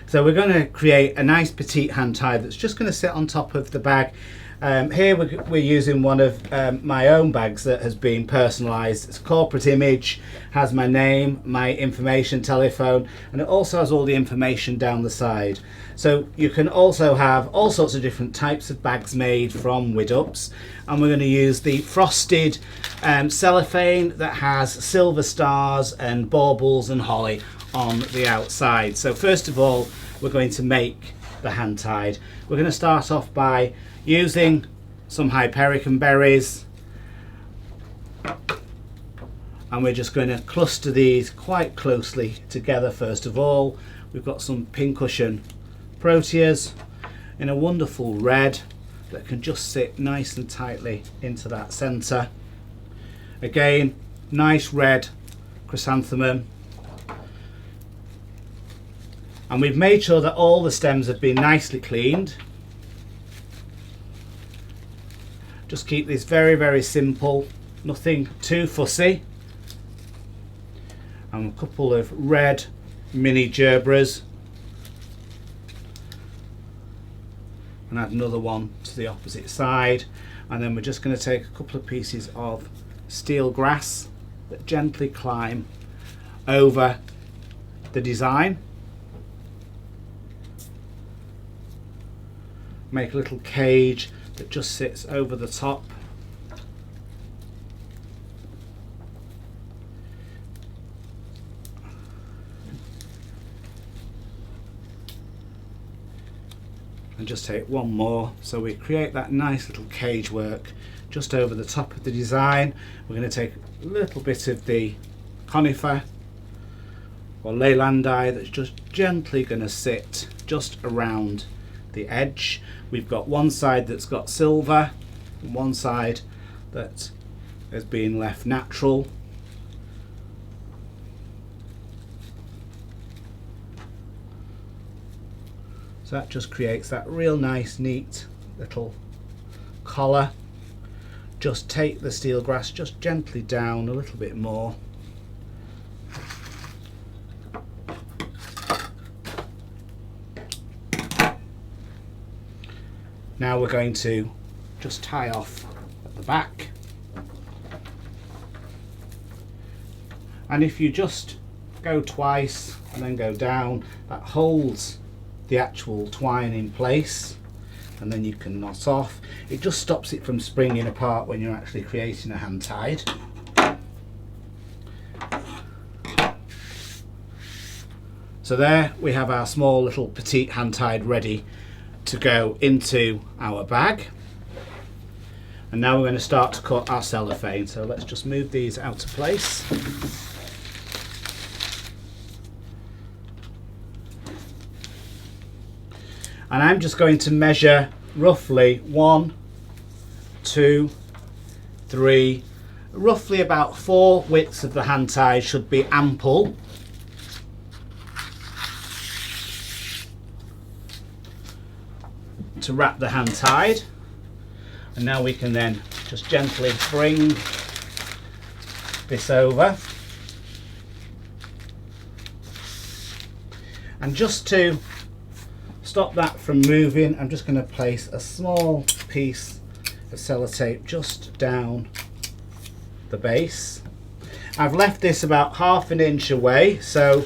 So we're going to create a nice petite hand tie that's just going to sit on top of the bag. Here we're using one of my own bags that has been personalised. It's a corporate image, has my name, my information, telephone, and it also has all the information down the side. So you can also have all sorts of different types of bags made from Widups, and we're going to use the frosted cellophane that has silver stars and baubles and holly on the outside. So first of all, we're going to make the hand tied. We're going to start off by using some Hypericum berries, and we're just going to cluster these quite closely together. First of all, we've got some pincushion proteas in a wonderful red that can just sit nice and tightly into that centre. Again, nice red chrysanthemum, and we've made sure that all the stems have been nicely cleaned. Just keep this very, very simple, nothing too fussy. And a couple of red mini gerbras. And add another one to the opposite side. And then we're just going to take a couple of pieces of steel grass that gently climb over the design. Make a little cage that just sits over the top. And just take one more, so we create that nice little cage work just over the top of the design. We're going to take a little bit of the conifer or leylandi that's just gently going to sit just around the edge. We've got one side that's got silver and one side that has been left natural. So that just creates that real nice neat little collar. Just take the steel grass just gently down a little bit more. Now we're going to just tie off at the back, and if you just go twice and then go down, that holds the actual twine in place, and then you can knot off. It just stops it from springing apart when you're actually creating a hand tied. So there we have our small little petite hand tied ready to go into our bag. And now we're going to start to cut our cellophane. So let's just move these out of place. And I'm just going to measure roughly 1, 2, 3, roughly about 4 widths of the hand tie should be ample. To wrap the hand tied. And now we can then just gently bring this over, and just to stop that from moving, I'm just going to place a small piece of sellotape just down the base. I've left this about ½ an inch away, so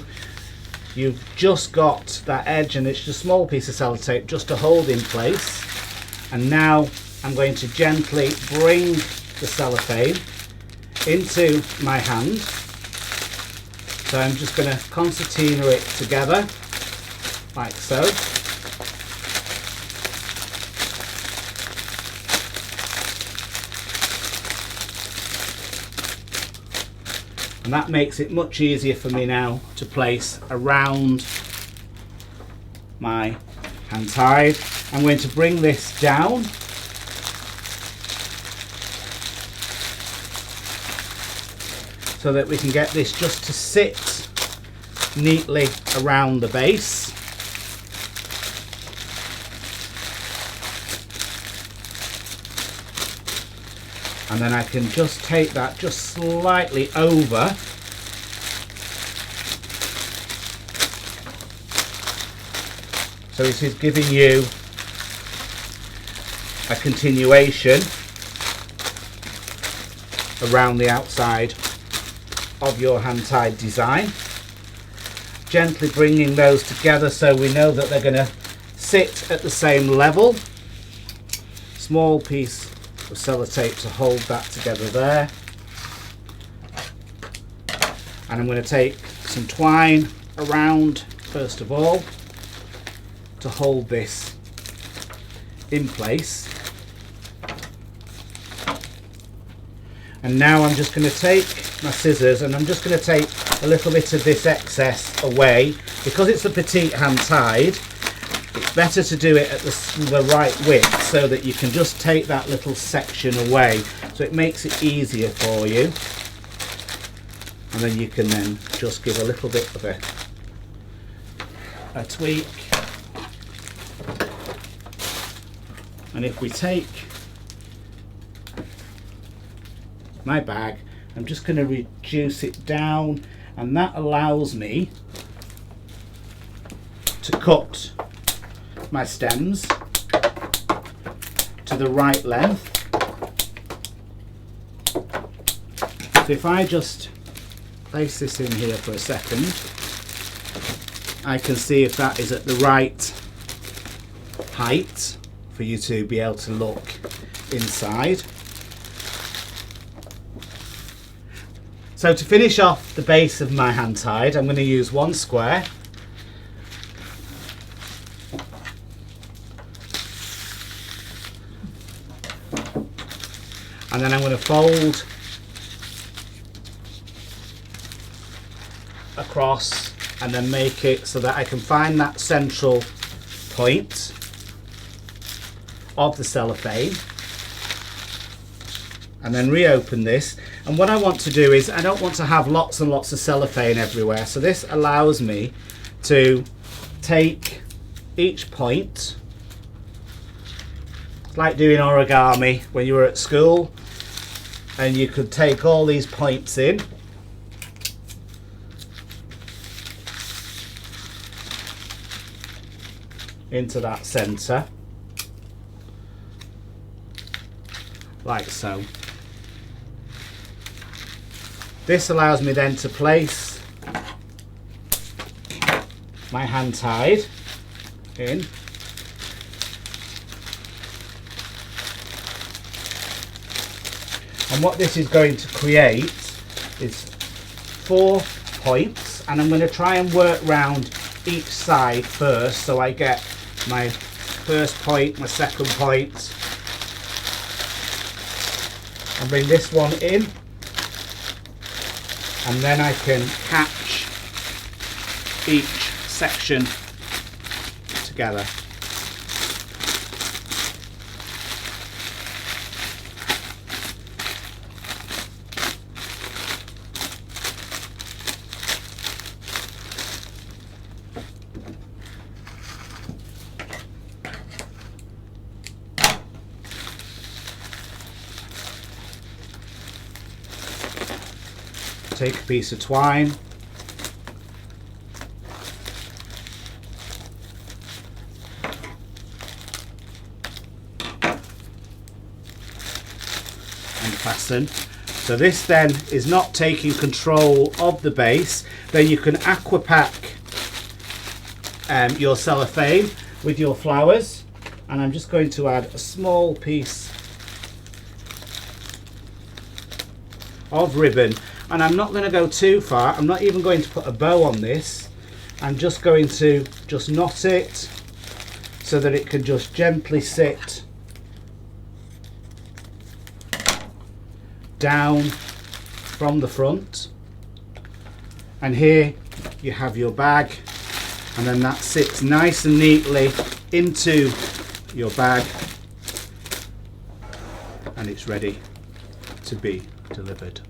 you've just got that edge, and it's just a small piece of sellotape just to hold in place. And now I'm going to gently bring the cellophane into my hand. So I'm just going to concertina it together like so. And that makes it much easier for me now to place around my hand tied. I'm going to bring this down so that we can get this just to sit neatly around the base. And then I can just take that just slightly over So it is giving you a continuation around the outside of your hand-tied design. Gently bringing those together so we know that they're going to sit at the same level. Small piece of sellotape to hold that together there. And I'm going to take some twine around first of all to hold this in place. And now I'm just going to take my scissors and I'm just going to take a little bit of this excess away. Because it's a petite hand tied, it's better to do it at the right width so that you can just take that little section away, so it makes it easier for you. And then you can then just give a little bit of a tweak. And if we take my bag, I'm just going to reduce it down, and that allows me to cut my stems to the right length. So if I just place this in here for a second, I can see if that is at the right height for you to be able to look inside. So to finish off the base of my hand tied, I'm going to use one square. And then I'm going to fold across and then make it so that I can find that central point of the cellophane, and then reopen this. And what I want to do is, I don't want to have lots and lots of cellophane everywhere, so this allows me to take each point. It's like doing origami when you were at school, and you could take all these points in into that centre, like so. This allows me then to place my hand tied in, and what this is going to create is 4 points, and I'm going to try and work round each side first, so I get my first point, my second point, and bring this one in, and then I can catch each section together. Take a piece of twine, and fasten. So this then is not taking control of the base. Then you can aquapack your cellophane with your flowers, and I'm just going to add a small piece of ribbon. And I'm not going to go too far. I'm not even going to put a bow on this. I'm just going to just knot it so that it can just gently sit down from the front. And here you have your bag, and then that sits nice and neatly into your bag, and it's ready to be delivered.